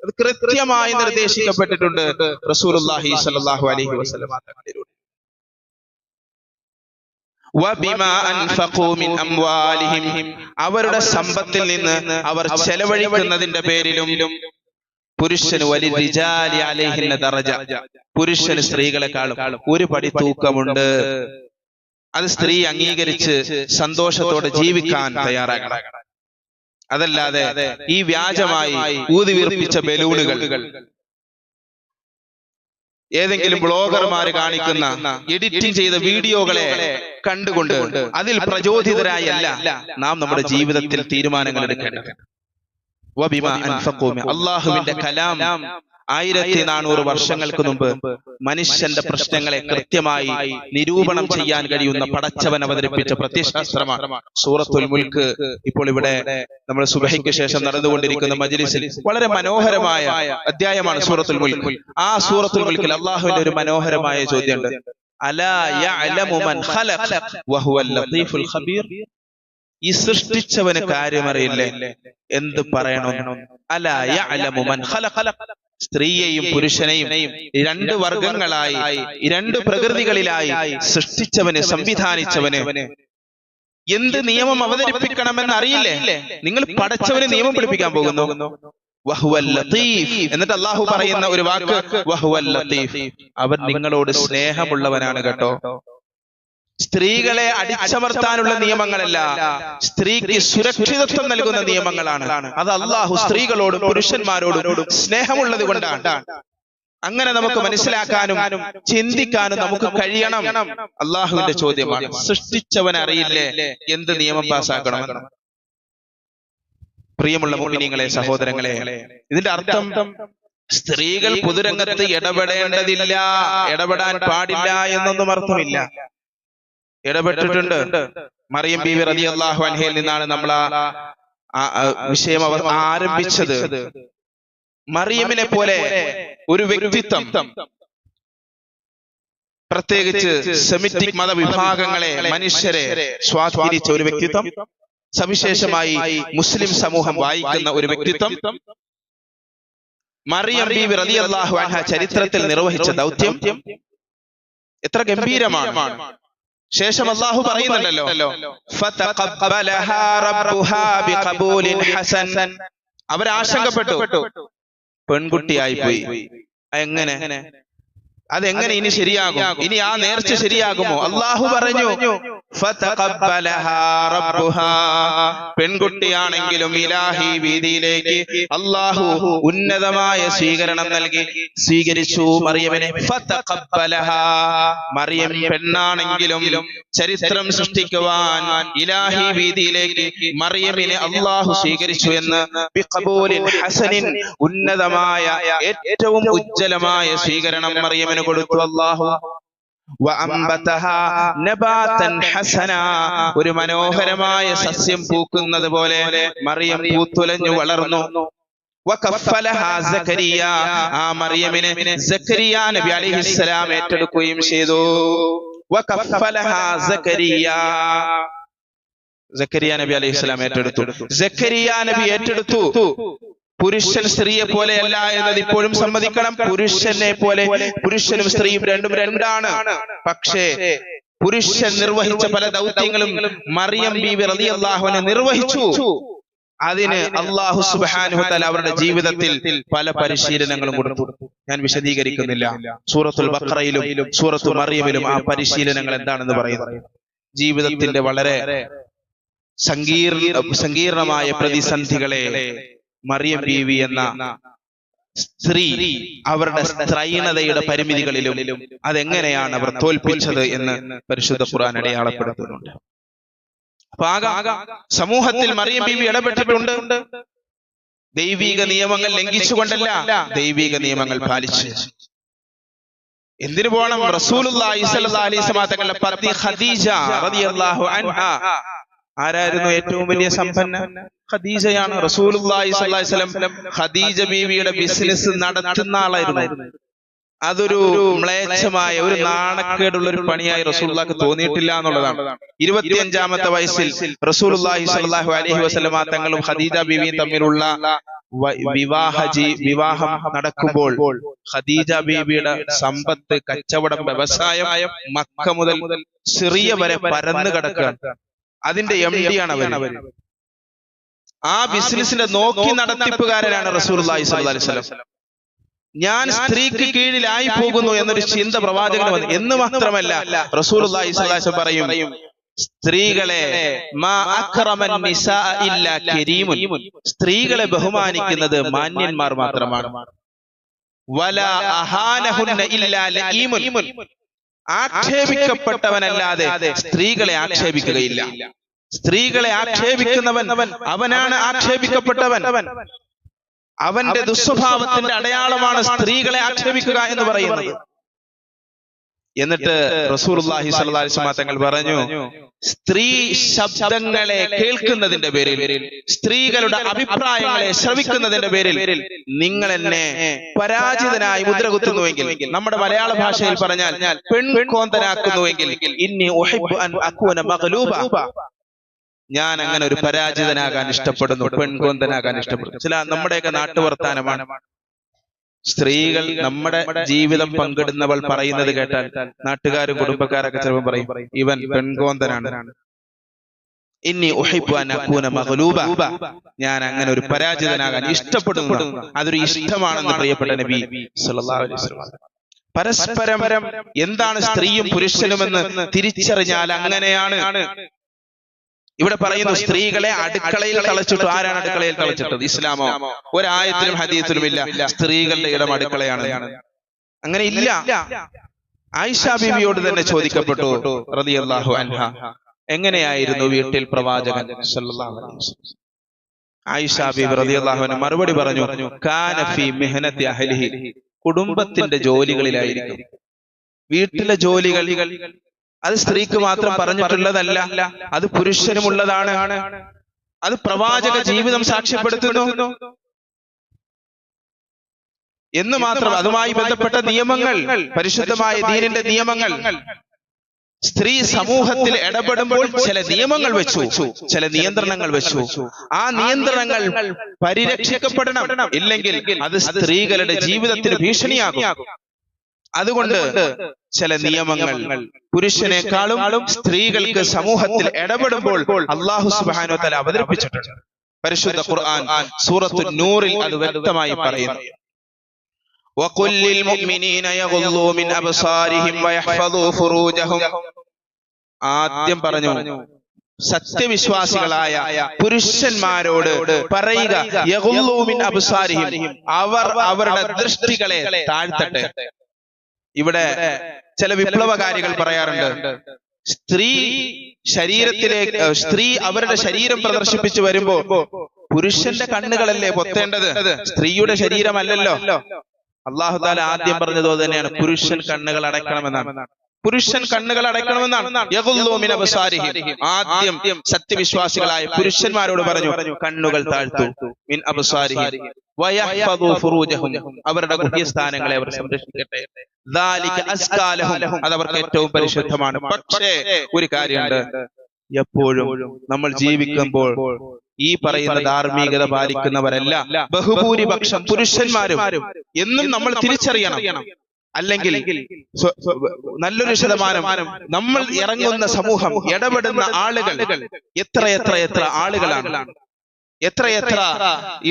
അത് കൃത്യമായി നിർദ്ദേശിക്കപ്പെട്ടിട്ടുണ്ട് റസൂലുള്ളാഹി സ്വല്ലല്ലാഹു അലൈഹി വസല്ലം തങ്ങളിലൂടെ. വബിമാ അൻഫഖൂ മിൻ അംവാലിഹിം, അവരുടെ സമ്പത്തിൽ നിന്ന് അവർ ചെലവഴിക്കുന്നതിന്റെ പേരിലും പുരുഷന് വലിർരിജാലി അലൈഹിന്ന ദറജ, പുരുഷന് സ്ത്രീകളെക്കാളും ഒരു പടി തൂക്കമുണ്ട്. അത് സ്ത്രീ അംഗീകരിച്ച് സന്തോഷത്തോടെ ജീവിക്കാൻ തയ്യാറാകണം. അതല്ലാതെ ഈ വ്യാജമായി ഊതിവീർപ്പിച്ച ബലൂണുകൾ, ഏതെങ്കിലും ബ്ലോഗർമാര് കാണിക്കുന്ന എഡിറ്റിംഗ് ചെയ്ത വീഡിയോകളെ കണ്ടുകൊണ്ട് അതിൽ പ്രചോദിതരായല്ല നാം നമ്മുടെ ജീവിതത്തിൽ തീരുമാനങ്ങൾ എടുക്കേണ്ടത്. അള്ളാഹുവിന്റെ കലാം 1400 വർഷങ്ങൾക്ക് മുമ്പ് മനുഷ്യന്റെ പ്രശ്നങ്ങളെ കൃത്യമായി നിരൂപണം ചെയ്യാൻ കഴിയുന്ന പടച്ചവൻ അവതരിപ്പിച്ച പ്രത്യയശാസ്ത്രമാണ് സൂറത്തുൽ മുൽക്ക്. ഇപ്പോൾ ഇവിടെ നമ്മൾ സുബഹിക്ക് ശേഷം നടന്നുകൊണ്ടിരിക്കുന്ന മജ്ലിസിൽ വളരെ മനോഹരമായ അധ്യായമാണ് സൂറത്തുൽ മുൽക്ക്. ആ സൂറത്തുൽ മുൽക്കിൽ അള്ളാഹുവിന്റെ ഒരു മനോഹരമായ ചോദ്യമുണ്ട്. അലാ യഅലമു മൻ ഖലഖ വഹുവൽ ലത്തീഫുൽ ഖബീർ. ഈ സൃഷ്ടിച്ചവന് കാര്യമറിയില്ലേ? എന്ത് പറയണം? അലാ യഅലമു മൻ ഖലഖ. സ്ത്രീയെയും പുരുഷനെയും 2 വർഗങ്ങളായി 2 പ്രകൃതികളിലായി സൃഷ്ടിച്ചവന്, സംവിധാനിച്ചവന് എന്ത് നിയമം അവതരിപ്പിക്കണമെന്ന് അറിയില്ലേ? നിങ്ങൾ പടച്ചവന് നിയമം പഠിപ്പിക്കാൻ പോകുന്നു. വഹുവൽ ലത്തീഫ്. എന്നിട്ട് അള്ളാഹു പറയുന്ന ഒരു വാക്ക് വഹുവൽ ലത്തീഫ്, അവൻ നിങ്ങളോട് സ്നേഹമുള്ളവനാണ് കേട്ടോ. സ്ത്രീകളെ അടിച്ചമർത്താനുള്ള നിയമങ്ങളല്ല, സ്ത്രീക്ക് സുരക്ഷിതത്വം നൽകുന്ന നിയമങ്ങളാണ്. അത് അള്ളാഹു സ്ത്രീകളോടും പുരുഷന്മാരോടും സ്നേഹമുള്ളത് കൊണ്ടാണ്. അങ്ങനെ നമുക്ക് മനസ്സിലാക്കാനും ചിന്തിക്കാനും നമുക്ക് കഴിയണം. അള്ളാഹുവിന്റെ ചോദ്യമാണ്, സൃഷ്ടിച്ചവൻ അറിയില്ലേ എന്ത് നിയമം പാസ്സാക്കണമെന്ന്? പ്രിയമുള്ള മുഅ്മിനീങ്ങളെ, സഹോദരങ്ങളെ, ഇതിന്റെ അർത്ഥം സ്ത്രീകൾ പൊതുരംഗത്ത് ഇടപെടേണ്ടതില്ല, ഇടപെടാൻ പാടില്ല എന്നൊന്നും അർത്ഥമില്ല. ഇടപെട്ടിട്ടുണ്ട്. മറിയം ബീവി റളിയല്ലാഹു അൻഹയിൽ നിന്നാണ് നമ്മൾ ആ വിഷയം ആരംഭിച്ചത്. മറിയമിനെ പോലെ ഒരു വ്യക്തിത്വം, പ്രത്യേകിച്ച് സെമിറ്റിക് മതവിഭാഗങ്ങളെ, മനുഷ്യരെ സ്വാധീനിച്ച ഒരു വ്യക്തിത്വം, സവിശേഷമായി മുസ്ലിം സമൂഹം വായിക്കുന്ന ഒരു വ്യക്തിത്വം, മറിയം ബീവി റളിയല്ലാഹു അൻഹ ചരിത്രത്തിൽ നിർവഹിച്ച ദൗത്യം എത്ര ഗംഭീരമാണ്. ശേഷം അല്ലാഹു പറയുന്നുണ്ടല്ലോ, ഫതഖബ്ബലഹാ റബ്ബുഹാ ബിഖബൂലിൻ ഹസൻ. അവരാശങ്കപ്പെട്ടു, പെൺകുട്ടിയായി പോയി, അതെങ്ങനെ ഇനി ശരിയാകും? ഇനി ആ നേർച്ച ശരിയാകുമോ? അല്ലാഹു പറഞ്ഞു, ഫതഖബ്ബലഹാ റബ്ബുഹാ. പെൺകുട്ടിയാണെങ്കിലും ഇലാഹി വീതിയിലേക്ക് അല്ലാഹു ഉന്നതമായ സ്വീകരണം നൽകി, സ്വീകരിച്ചു മറിയമിനെ. ഫതഖബ്ബലഹാ, മറിയം പെണ്ണാണെങ്കിലും ചരിത്രം സൃഷ്ടിക്കുവാൻ ഇലാഹി വീതിയിലേക്ക് മറിയമിനെ അല്ലാഹു സ്വീകരിച്ചു എന്ന് ബിഖബൂലിൻ ഹസനിൻ, ഉന്നതമായ ഏറ്റവും ഉജ്ജ്വലമായ സ്വീകരണം മറിയമിന് കൊടുത്തു അല്ലാഹു. വഅംബതഹാ നബാതൻ ഹസനാ, ഒരു മനോഹരമായ സസ്യം പൂക്കുന്നത് പോലെ മറിയം പൂത്തുലഞ്ഞു വളർന്നു. വകഫലഹാ സക്കരിയ, ആ മറിയമിനെ സക്കരിയ നബി അലൈഹിസ്സലാം ഏറ്റെടുക്കുകയും ചെയ്തു. വകഫലഹാ സക്കരിയ, സക്കരിയ നബി അലൈഹിസ്സലാം ഏറ്റെടുത്തു. സക്കരിയ നബി ഏറ്റെടുത്തു. പുരുഷൻ സ്ത്രീയെ പോലെയല്ല എന്നത് ഇപ്പോഴും സമ്മതിക്കണം. പുരുഷനെ പോലെ പുരുഷനും സ്ത്രീയും രണ്ടും രണ്ടാണ്. പക്ഷേ പുരുഷൻ നിർവഹിച്ച പല ദൗത്യങ്ങളും മറിയം ബീവി റളിയല്ലാഹു അൻഹ നിർവഹിച്ചു. അതിന് അല്ലാഹു സുബ്ഹാനഹു വ തആല അവരുടെ ജീവിതത്തിൽ പല പരിശീലനങ്ങളും കൊടുത്തു. ഞാൻ വിശദീകരിക്കുന്നില്ല. സൂറത്തുൽ ബഖറയിലും സൂറത്തു മറിയമിലും ആ പരിശീലനങ്ങൾ എന്താണെന്ന് പറയുന്നു. ജീവിതത്തിന്റെ വളരെ സങ്കീർണമായ പ്രതിസന്ധികളെ മറിയം ബീവി എന്ന സ്ത്രീ അവരുടെ സ്ത്രൈണതയുടെ പരിമിതികളിലും അതെങ്ങനെയാണ് അവർ തോൽപ്പിച്ചത് എന്ന് പരിശുദ്ധ ഖുർആൻ അടയാളപ്പെടുത്തുന്നുണ്ട്. അപ്പൊ സമൂഹത്തിൽ മറിയം ബീവി ഇടപെട്ടിട്ടുണ്ട്. ദൈവിക നിയമങ്ങൾ ലംഘിച്ചുകൊണ്ടല്ല, ദൈവിക നിയമങ്ങൾ പാലിച്ച്. എന്തിനു പോണം? റസൂലുള്ളാഹി സ്വല്ലല്ലാഹു അലൈഹി വസല്ലം തങ്ങളുടെ പത്നി ഖദീജ റളിയല്ലാഹു അൻഹാ ആരായിരുന്നു ഏറ്റവും വലിയ സമ്പന്ന? ഖദീജയാണ്. റസൂലുള്ളാഹി സ്വല്ലല്ലാഹു അലൈഹി വസല്ലം ഖദീജ ബീവിയുടെ ബിസിനസ് നടത്തുന്ന ആളായിരുന്നു. അതൊരു മ്ലേച്ഛമായ ഒരു നാണക്കേടുള്ള ഒരു പണിയായി റസൂലുള്ളാഹിക്ക് തോന്നിയിട്ടില്ല എന്നുള്ളതാണ്. 25-ാമത്തെ വയസ്സിൽ റസൂലുള്ളാഹി സ്വല്ലല്ലാഹു അലൈഹി വസല്ലം തങ്ങളും ഖദീജ ബീവിയും തമ്മിലുള്ള വിവാഹം നടക്കുമ്പോൾ ഖദീജ ബീവിയുടെ സമ്പത്ത്, കച്ചവടം, വ്യവസായം മക്ക മുതൽ സിറിയ വരെ പരന്നു കിടക്കുകയാണ്. അതിന്റെ MD ആണ് അവർ. ആ ബിസിനസിന്റെ നോക്കി നടത്തിപ്പുകാരനാണ് റസൂലുള്ളാഹി സ്വല്ലല്ലാഹു അലൈഹി വസല്ലം. ഞാൻ സ്ത്രീക്ക് കീഴിലായി പോകുന്നു എന്നൊരു ചിന്ത പ്രവാചകന് വന്നു. എന്ന് മാത്രമല്ല, റസൂലുള്ളാഹി സ്വല്ലല്ലാഹു അലൈഹി വസല്ലം പറയും, സ്ത്രീകളെ മാ അക്റമൻ നിസാഅ ഇല്ലാ കരീമുൻ, സ്ത്രീകളെ ബഹുമാനിക്കുന്നത് മാന്യന്മാർ മാത്രമാണ്. വലാ അഹാനഹുന്ന ഇല്ലാ ലഈമുൻ, ആക്ഷേപിക്കപ്പെട്ടവനല്ലാതെ സ്ത്രീകളെ ആക്ഷേപിക്കുകയില്ല. സ്ത്രീകളെ ആക്ഷേപിക്കുന്നവൻ അവനാണ് ആക്ഷേപിക്കപ്പെട്ടവൻ. അവന്റെ ദുസ്വഭാവത്തിന്റെ അടയാളമാണ് സ്ത്രീകളെ ആക്ഷേപിക്കുക എന്ന് പറയുന്നത്. എന്നിട്ട് റസൂലുള്ളാഹി സ്വല്ലല്ലാഹു അലൈഹി വസല്ലം തങ്ങൾ പറഞ്ഞു, സ്ത്രീ ശബ്ദങ്ങളെ കേൾക്കുന്നതിന്റെ പേരിൽ, സ്ത്രീകളുടെ അഭിപ്രായങ്ങളെ ശ്രവിക്കുന്നതിന്റെ പേരിൽ നിങ്ങൾ എന്നെ പരാജിതനായി മുദ്രകുത്തുന്നുവെങ്കിൽ, നമ്മുടെ മലയാള ഭാഷയിൽ പറഞ്ഞാൽ പെൺകോന്തനാക്കുന്നുവെങ്കിൽ, ഇന്നി ഉഹിബ്ബു അൻ അകൂന മഗ്ലൂബ, ഞാൻ അങ്ങനെ ഒരു പരാജിതനാകാൻ ഇഷ്ടപ്പെടുന്നു, പെൺകോന്തനാകാൻ ഇഷ്ടപ്പെടുന്നു. ചില നമ്മുടെയൊക്കെ നാട്ടുവർത്താനമാണ്. സ്ത്രീകൾ നമ്മുടെ ജീവിതം പങ്കിടുന്നവൾ പറയുന്നത് കേട്ടാൽ നാട്ടുകാരും കുടുംബക്കാരൊക്കെ ചിലപ്പോൾ പറയും, ഇവൻ പെൺകോന്തനാണ്. ഇന്നി ഉഹിബ്ബു അൻ അകൂന മഗ്ലൂബ, ഞാൻ അങ്ങനെ ഒരു പരാജിതനാകാൻ ഇഷ്ടപ്പെടുന്നു. അതൊരു ഇഷ്ടമാണെന്ന് പ്രിയപ്പെട്ട നബി സല്ലല്ലാഹു അലൈഹി വസല്ലം. പരസ്പരം എന്താണ് സ്ത്രീയും പുരുഷനുമെന്ന് തിരിച്ചറിഞ്ഞാൽ അങ്ങനെയാണ്. ഇവിടെ പറയുന്നു, സ്ത്രീകളെ അടുക്കളയിൽ തളച്ചിട്ടു. ആരാണ് അടുക്കളയിൽ തളച്ചിട്ടത്? ഇസ്ലാമോ? ഒരായത്തിലും ഹദീസിലും ഇല്ല സ്ത്രീകളുടെ ഇടം അടുക്കളയാണ്. അങ്ങനെ ഇല്ല. ആയിഷ ബീവിയോട് തന്നെ ചോദിക്കപ്പെട്ടു റളിയല്ലാഹു അൻഹാ, എങ്ങനെയായിരുന്നു വീട്ടിൽ പ്രവാചകൻ സല്ലല്ലാഹു അലൈഹി വസല്ലം? ആയിഷ ബീവി റളിയല്ലാഹു അൻഹ മറുപടി പറഞ്ഞു, കാന ഫീ മിഹ്നതി അഹ്ലിഹി, കുടുംബത്തിന്റെ ജോലികളിലായിരിക്കും. വീട്ടിലെ ജോലികൾ അത് സ്ത്രീക്ക് മാത്രം പറഞ്ഞിട്ടുള്ളതല്ല, അത് പുരുഷനുമുള്ളതാണ്. അത് പ്രവാചക ജീവിതം സാക്ഷ്യപ്പെടുത്തുന്നു എന്ന് മാത്രം. അതുമായി ബന്ധപ്പെട്ട നിയമങ്ങൾ, പരിശുദ്ധമായ ദീനിന്റെ നിയമങ്ങൾ, സ്ത്രീ സമൂഹത്തിൽ ഇടപെടുമ്പോൾ ചില നിയമങ്ങൾ വെച്ചു, ചില നിയന്ത്രണങ്ങൾ വെച്ചു. ആ നിയന്ത്രണങ്ങൾ പരിരക്ഷിക്കപ്പെടണം, ഇല്ലെങ്കിൽ അത് സ്ത്രീകളുടെ ജീവിതത്തിന് ഭീഷണിയാകും. അതുകൊണ്ട് ചില നിയമങ്ങൾ പുരുഷനേക്കാളും സ്ത്രീകൾക്ക് സമൂഹത്തിൽ ഇടപെടുമ്പോൾ അല്ലാഹു സുബ്ഹാനഹു വ തആല അവതരിപ്പിച്ചിട്ടുണ്ട്. പരിശുദ്ധ ഖുർആൻ സൂറത്തുൻ നൂറിൽ അത് വ്യക്തമായി പറയുന്നു, വഖുൽ ലിൽ മുഅ്മിനീന യഗ്ളൂ മിൻ അബ്സാരിഹിം വയഹ്ഫദൂ ഫുറൂജഹും. ആദ്യം പറഞ്ഞു സത്യവിശ്വാസികളായ പുരുഷന്മാരോട് പറയുക, യഗ്ളൂ മിൻ അബ്സാരിഹിം, അവർ അവരുടെ ദൃഷ്ടികളെ താഴ്ത്തട്ടെ. ഇവിടെ ചില വിപ്ലവകാരികൾ പറയാറുണ്ട്, സ്ത്രീ അവരുടെ ശരീരം പ്രദർശിപ്പിച്ചു വരുമ്പോ പുരുഷന്റെ കണ്ണുകളല്ലേ പൊത്തേണ്ടത്, സ്ത്രീയുടെ ശരീരമല്ലല്ലോ. അല്ലാഹു തആല ആദ്യം പറഞ്ഞത് തന്നെയാണ്, പുരുഷൻ കണ്ണുകൾ അടയ്ക്കണമെന്നാണ്. പുരുഷൻ കണ്ണുകൾ അടയ്ക്കണമെന്നാണ്. യഗ്ളൂ മിൻ അബ്സാരിഹിം, ആദ്യം സത്യവിശ്വാസികളായ പുരുഷന്മാരോട് പറഞ്ഞു, കണ്ണുകൾ താഴ്ത്തു. മിൻ അബ്സാരിഹിം വയഹ്ഫദൂ ഫുറൂജഹും, അവരുടെ ഗുഹ്യസ്ഥാനങ്ങളെ അവർ സംരക്ഷിക്കട്ടെ. ദാലിക അസ്കാ ലഹും, അത് അവർക്ക് ഏറ്റവും പരിശുദ്ധമാണ്. പക്ഷേ ഒരു കാര്യമുണ്ട്, എപ്പോഴും നമ്മൾ ജീവിക്കുമ്പോൾ ഈ പറയുന്ന ധാർമ്മികത പാലിക്കുന്നവരല്ല ബഹുഭൂരിപക്ഷം പുരുഷന്മാരും എന്നും നമ്മൾ തിരിച്ചറിയണം. അല്ലെങ്കിൽ നല്ലൊരു ശതമാനം നമ്മൾ ഇറങ്ങുന്ന സമൂഹം, ഇടപെടുന്ന ആളുകൾ എത്ര ആളുകളാണ്, എത്ര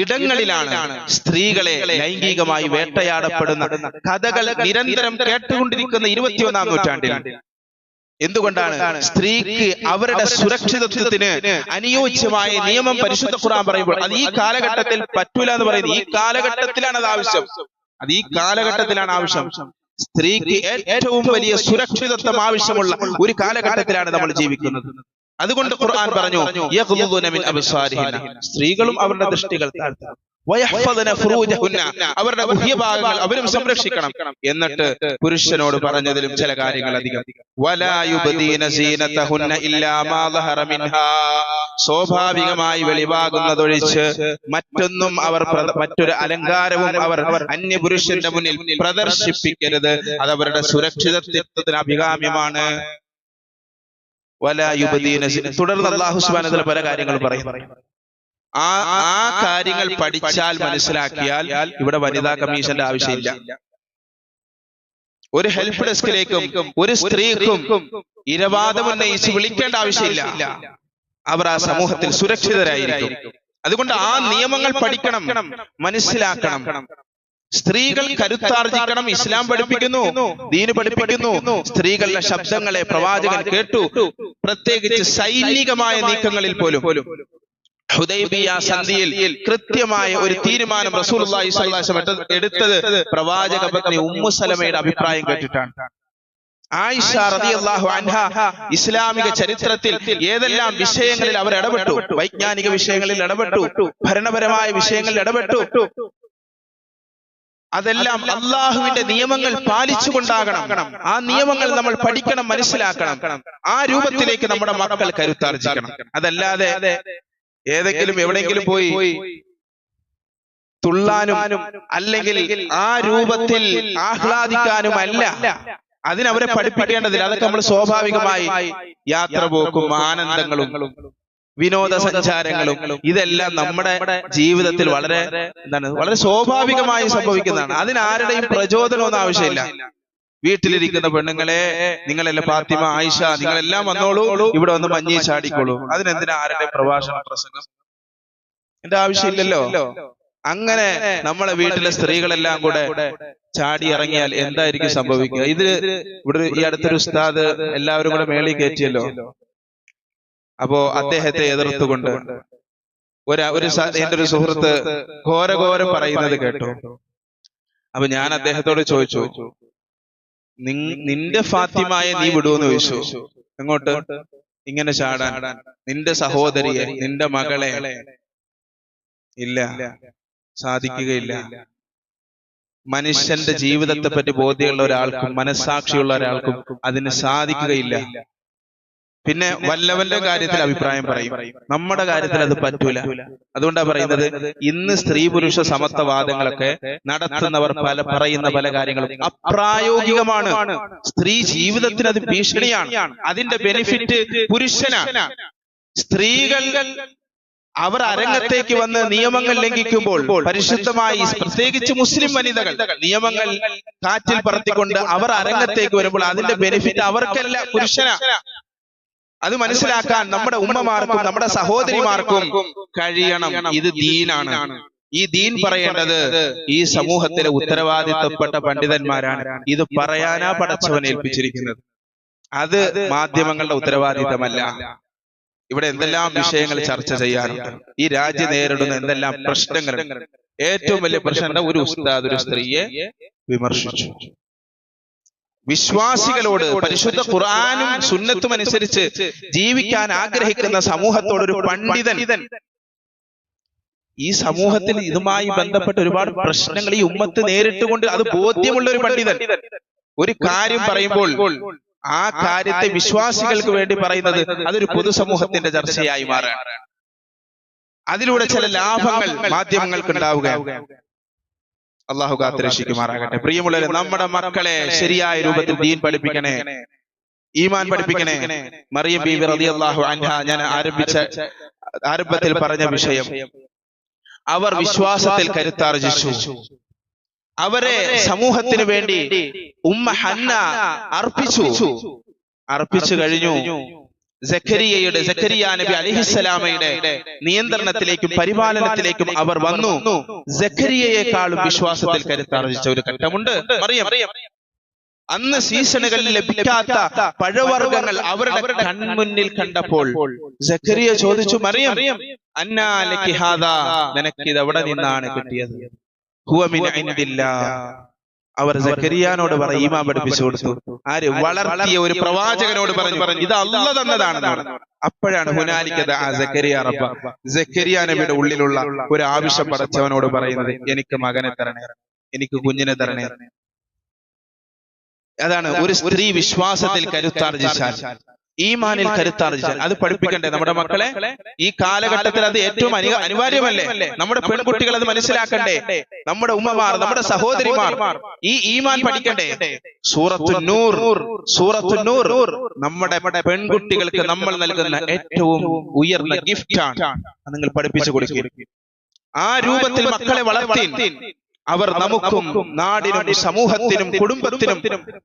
ഇടങ്ങളിലാണ് സ്ത്രീകളെ ലൈംഗികമായി വേട്ടയാടപ്പെടുന്ന കഥകൾ നിരന്തരം കേട്ടുകൊണ്ടിരിക്കുന്ന 21-ാം നൂറ്റാണ്ടിൽ. എന്തുകൊണ്ടാണ്? സ്ത്രീക്ക് അവരുടെ സുരക്ഷിതത്വത്തിന് അനുയോജ്യമായ നിയമം പരിശുദ്ധ ഖുർആൻ പറയുമ്പോൾ അത് ഈ കാലഘട്ടത്തിൽ പറ്റൂല എന്ന് പറയുന്നത് ഈ കാലഘട്ടത്തിലാണ് അത് ആവശ്യം. അത് ഈ കാലഘട്ടത്തിലാണ് ആവശ്യം. സ്ത്രീക്ക് ഏറ്റവും വലിയ സുരക്ഷിതത്വം ആവശ്യമുള്ള ഒരു കാലഘട്ടത്തിലാണ് നമ്മൾ ജീവിക്കുന്നത്. അതുകൊണ്ട് ഖുർആൻ പറഞ്ഞു യഗ്ളുദുന മിൻ അബ്സാരിഹിന്ന, സ്ത്രീകളും അവരുടെ ദൃഷ്ടികൾ താഴ്ത്തണം. വയഹ്ഫദന ഫുറൂജഹുന്ന, അവരുടെ ഗുഹ്യഭാഗങ്ങൾ അവരും സംരക്ഷിക്കണം. എന്നിട്ട് പുരുഷനോട് പറഞ്ഞതിലും ചില കാര്യങ്ങൾ അധികം. വലാ യുബ്ദീന സീനതഹുന്ന ഇല്ലാ മാ ദഹറ മിൻഹാ, സ്വാഭാവികമായി വെളിവാകുന്നതൊഴിച്ച് മറ്റൊന്നും അവർ മറ്റൊരു അലങ്കാരവും അവർ അന്യപുരുഷന്റെ മുന്നിൽ പ്രദർശിപ്പിക്കരുത്. അത് അവരുടെ സുരക്ഷിതത്വത്തിന് അഭികാമ്യമാണ്. വലാ യുബ്ദീന, തുടർന്ന് അല്ലാഹു സുബ്ഹാനഹു വ തആല പല കാര്യങ്ങളും പറയുന്നു. ആ കാര്യങ്ങൾ പഠിച്ചാൽ മനസ്സിലാക്കിയാൽ ഇവിടെ വനിതാ കമ്മീഷന്റെ ആവശ്യമില്ല. ഒരു ഹെൽപ്പ് ഡെസ്കിലേക്കും ഒരു സ്ത്രീക്കും ഇരവാദം ഉന്നയിച്ച് വിളിക്കേണ്ട ആവശ്യമില്ല. അവർ ആ സമൂഹത്തിൽ സുരക്ഷിതരായിരിക്കും. അതുകൊണ്ട് ആ നിയമങ്ങൾ പഠിക്കണം, മനസ്സിലാക്കണം. സ്ത്രീകൾ കരുത്താർജിക്കണം. ഇസ്ലാം പഠിപ്പിക്കുന്നു, ദീന് പഠിപ്പിക്കുന്നു. സ്ത്രീകളുടെ ശബ്ദങ്ങളെ പ്രവാചകൻ കേട്ടു. പ്രത്യേകിച്ച് സൈനികമായ നീക്കങ്ങളിൽ പോലും ഹുദൈബിയ സന്ധിയിൽ കൃത്യമായ ഒരു തീരുമാനം റസൂലുള്ളാഹി സ്വല്ലല്ലാഹു അലൈഹി വസല്ലം എടുത്തത് പ്രവാചക പത്നി ഉമ്മു സലമയുടെ അഭിപ്രായം കേട്ടിട്ടാണ്. ആയിഷ റളിയല്ലാഹു അൻഹ ഇസ്ലാമിക ചരിത്രത്തിൽ ഏതെല്ലാം വിഷയങ്ങളിൽ അവർ ഇടപെട്ടു, വൈജ്ഞാനിക വിഷയങ്ങളിൽ ഇടപെട്ടു, ഭരണപരമായ വിഷയങ്ങളിൽ ഇടപെട്ടു, അതെല്ലാം അള്ളാഹുവിന്റെ നിയമങ്ങൾ പാലിച്ചുകൊണ്ടാകണം. ആ നിയമങ്ങൾ നമ്മൾ പഠിക്കണം, മനസ്സിലാക്കണം. ആ രൂപത്തിലേക്ക് നമ്മുടെ മക്കൾ കരുത്താർജിക്കണം. അതല്ലാതെ ഏതെങ്കിലും എവിടെയെങ്കിലും പോയി തുള്ളാനും അല്ലെങ്കിൽ ആ രൂപത്തിൽ ആഹ്ലാദിക്കാനും അല്ല അതിനവരെ പഠിപ്പിക്കേണ്ടതില്ല. അതൊക്കെ നമ്മൾ സ്വാഭാവികമായി യാത്ര പോക്കും ആനന്ദങ്ങളും വിനോദസഞ്ചാരങ്ങളും ഇതെല്ലാം നമ്മുടെ ജീവിതത്തിൽ വളരെ സ്വാഭാവികമായി സംഭവിക്കുന്നതാണ്. അതിനാരുടെയും പ്രചോദനമൊന്നും ആവശ്യമില്ല. വീട്ടിലിരിക്കുന്ന പെണ്ണുങ്ങളെ, നിങ്ങളെല്ലാം ഫാത്തിമ, ആയിഷ, നിങ്ങളെല്ലാം വന്നോളൂ, ഇവിടെ വന്ന് മഞ്ഞി ചാടിക്കോളൂ. അതിനെന്തിനാ ആരുടെ പ്രഭാഷണ പ്രസംഗം? എന്റെ ആവശ്യമില്ലല്ലോ. അങ്ങനെ നമ്മളെ വീട്ടിലെ സ്ത്രീകളെല്ലാം കൂടെ ചാടി ഇറങ്ങിയാൽ എന്തായിരിക്കും സംഭവിക്കുക? ഇവിടെ ഈ അടുത്തൊരു ഉസ്താദ് എല്ലാവരും കൂടെ മേളിൽ കയറ്റിയല്ലോ. അപ്പോ അദ്ദേഹത്തെ എതിർത്തുകൊണ്ട് എന്റെ ഒരു സുഹൃത്ത് ഘോരഘോരം പറയുന്നത് കേട്ടു. അപ്പൊ ഞാൻ അദ്ദേഹത്തോട് ചോദിച്ചു, നിന്റെ ഫാത്തിമയെ നീ വിടുവെന്ന് ചോദിച്ചു. എങ്ങോട്ട്? ഇങ്ങനെ ചാടാൻ? നിന്റെ സഹോദരിയെ, നിന്റെ മകളെ? ഇല്ല, സാധിക്കുകയില്ല. മനുഷ്യന്റെ ജീവിതത്തെ പറ്റി ബോധ്യമുള്ള ഒരാൾക്കും മനസ്സാക്ഷിയുള്ള ഒരാൾക്കും അതിന് സാധിക്കുകയില്ല. പിന്നെ വല്ലവന്റെ കാര്യത്തിൽ അഭിപ്രായം പറയും, നമ്മുടെ കാര്യത്തിൽ അത് പറ്റൂല. അതുകൊണ്ടാണ് പറയുന്നത്, ഇന്ന് സ്ത്രീ പുരുഷ സമത്വവാദങ്ങളൊക്കെ നടത്തുന്നവർ പറയുന്ന പല കാര്യങ്ങളും അപ്രായോഗികമാണ്. സ്ത്രീ ജീവിതത്തിന് അത് ഭീഷണിയാണ്. അതിന്റെ ബെനിഫിറ്റ് പുരുഷനാണ്. സ്ത്രീകൾ അവർ അരങ്ങത്തേക്ക് വന്ന് നിയമങ്ങൾ ലംഘിക്കുമ്പോൾ പരിശുദ്ധമായി, പ്രത്യേകിച്ച് മുസ്ലിം വനിതകൾ നിയമങ്ങൾ കാറ്റിൽ പറത്തിക്കൊണ്ട് അവർ അരങ്ങത്തേക്ക് വരുമ്പോൾ അതിന്റെ ബെനിഫിറ്റ് അവർക്കല്ല, പുരുഷനാണ്. അത് മനസ്സിലാക്കാൻ നമ്മുടെ ഉമ്മമാർക്കും നമ്മുടെ സഹോദരിമാർക്കും കഴിയണം. ഇത് ദീനാണ്. ഈ ദീൻ പറയേണ്ടത് ഈ സമൂഹത്തിലെ ഉത്തരവാദിത്തപ്പെട്ട പണ്ഡിതന്മാരാണ്. ഇത് പറയാനാ പടച്ചവൻ ഏൽപ്പിച്ചിരിക്കുന്നത്. അത് മാധ്യമങ്ങളുടെ ഉത്തരവാദിത്തമല്ല. ഇവിടെ എന്തെല്ലാം വിഷയങ്ങൾ ചർച്ച ചെയ്യാറുണ്ട്. ഈ രാജ്യം നേരിടുന്ന എന്തെല്ലാം പ്രശ്നങ്ങളുണ്ട്. ഏറ്റവും വലിയ പ്രശ്നം, ഒരു ഉസ്താദ് ഒരു സ്ത്രീയെ വിമർശിച്ചു. വിശ്വാസികളോട്, പരിശുദ്ധ ഖുർആനും സുന്നത്തും അനുസരിച്ച് ജീവിക്കാൻ ആഗ്രഹിക്കുന്ന സമൂഹത്തോട് ഒരു പണ്ഡിതൻ, ഈ സമൂഹത്തിൽ ഇതുമായി ബന്ധപ്പെട്ട ഒരുപാട് പ്രശ്നങ്ങൾ ഈ ഉമ്മത്ത് നേരിട്ടുകൊണ്ട് അത് ബോധ്യമുള്ള ഒരു പണ്ഡിതൻ ഒരു കാര്യം പറയുമ്പോൾ ആ കാര്യത്തെ വിശ്വാസികൾക്ക് വേണ്ടി പറയുന്നത് അതൊരു പൊതുസമൂഹത്തിന്റെ ചർച്ചയായി മാറാണ്. അതിലൂടെ ചില ലാഭങ്ങൾ മാധ്യമങ്ങൾക്ക് ഉണ്ടാവുകയാണ്. അള്ളാഹു കാത്തുരക്ഷിക്കുമാറാകട്ടെ. പ്രിയമുള്ളവരെ, നമ്മുടെ മക്കളെ ശരിയായ രൂപത്തിൽ ദീൻ പഠിപ്പിക്കണേ, ഈമാൻ പഠിപ്പിക്കണേ. മറിയം ബീവി റളിയല്ലാഹു അൻഹ, ഞാൻ ആരംഭത്തിൽ പറഞ്ഞ വിഷയം, അവർ വിശ്വാസത്തിൽ കരുത്താർജിച്ചു. അവരെ സമൂഹത്തിന് വേണ്ടി ഉമ്മ ഹന്ന അർപ്പിച്ചു കഴിഞ്ഞു. സക്കരിയ നബി അലൈഹിസ്സലാമയുടെ നിയന്ത്രണത്തിലേക്കും പരിപാലനത്തിലേക്കും അവർ വന്നു. സക്കരിയയെക്കാളും വിശ്വാസത്തിൽ കരുത്താർജിച്ച ഒരു ഘട്ടമുണ്ട് മറിയം. അന്ന് സീസണുകളിൽ ലഭിക്കാത്ത പഴവർഗ്ഗങ്ങൾ അവരുടെ കൺമുന്നിൽ കണ്ടപ്പോൾ സക്കരിയ ചോദിച്ചു, മറിയം അന്നാ ലക്കി ഹാദാ, നിനക്കിത് എവിടെ നിന്നാണ് കിട്ടിയത്? ഹുവ മിൻ ഇൻദില്ലാഹ്. അവർ സക്കരിയാനോട് പറയും, ഈമാൻ പഠിപ്പിച്ചു കൊടുത്തു. ആര്? വളർത്തിയ ഒരു പ്രവാചകനോട് പറഞ്ഞു ഇത് അല്ലാഹ് തന്നതാണ്. അപ്പോഴാണ് ഹുനാലിക ദഅ സക്കരിയ റബ്ബ, സക്കരിയ നബിയുടെ ഉള്ളിലുള്ള ഒരു ആവശ്യം പടച്ചവനോട് പറയുന്നത്, എനിക്ക് മകനെ തരണേ, എനിക്ക് കുഞ്ഞിനെ തരണേ. അതാണ് ഒരു സ്ത്രീ വിശ്വാസത്തിൽ കരുത്താർജിച്ചാൽ, ഈമാനിൽ കരുത്താർജിച്ചാൽ അത് പഠിപ്പിക്കണ്ടേ നമ്മുടെ മക്കളെ? ഈ കാലഘട്ടത്തിൽ അത് ഏറ്റവും അനിവാര്യമല്ലേ? നമ്മുടെ പെൺകുട്ടികൾ അത് മനസ്സിലാക്കണ്ടേ? നമ്മുടെ ഉമ്മമാർ, നമ്മുടെ സഹോദരിമാർ ഈ ഈമാൻ പഠിക്കണ്ടേ? സൂറത്തുൻ നൂർ നമ്മുടെ പെൺകുട്ടികൾക്ക് നമ്മൾ നൽകുന്ന ഏറ്റവും ഉയർന്ന ഗിഫ്റ്റാണ്. അത് നിങ്ങൾ പഠിപ്പിച്ചു കൊടുക്കുക. ആ രൂപത്തിൽ മക്കളെ വളർത്തി അവർ നമുക്കും നാടിനും സമൂഹത്തിനും കുടുംബത്തിനും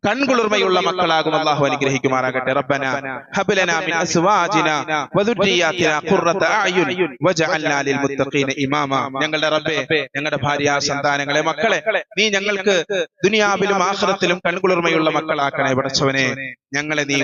കൺകുളിർമയുള്ള മക്കളാകും. അല്ലാഹു അനുഗ്രഹിക്കുമാറാകട്ടെ. റബ്ബനാ ഹബ് ലനാ മിൻ അസ്വാജിനാ വദുർരിയാതിനാ ഖുർറത അഅ്യുൻ വജഅൽനാ ലിൽ മുത്തഖീന ഇമാമാ. ഞങ്ങളുടെ റബ്ബേ, ഞങ്ങളുടെ ഭാര്യ സന്താനങ്ങളെ, മക്കളെ നീ ഞങ്ങൾക്ക് ദുനിയാവിലും ആഖിറത്തിലും കൺകുളിർമയുള്ള മക്കളാക്കണേ പടച്ചവനെ. ഞങ്ങളെ നീ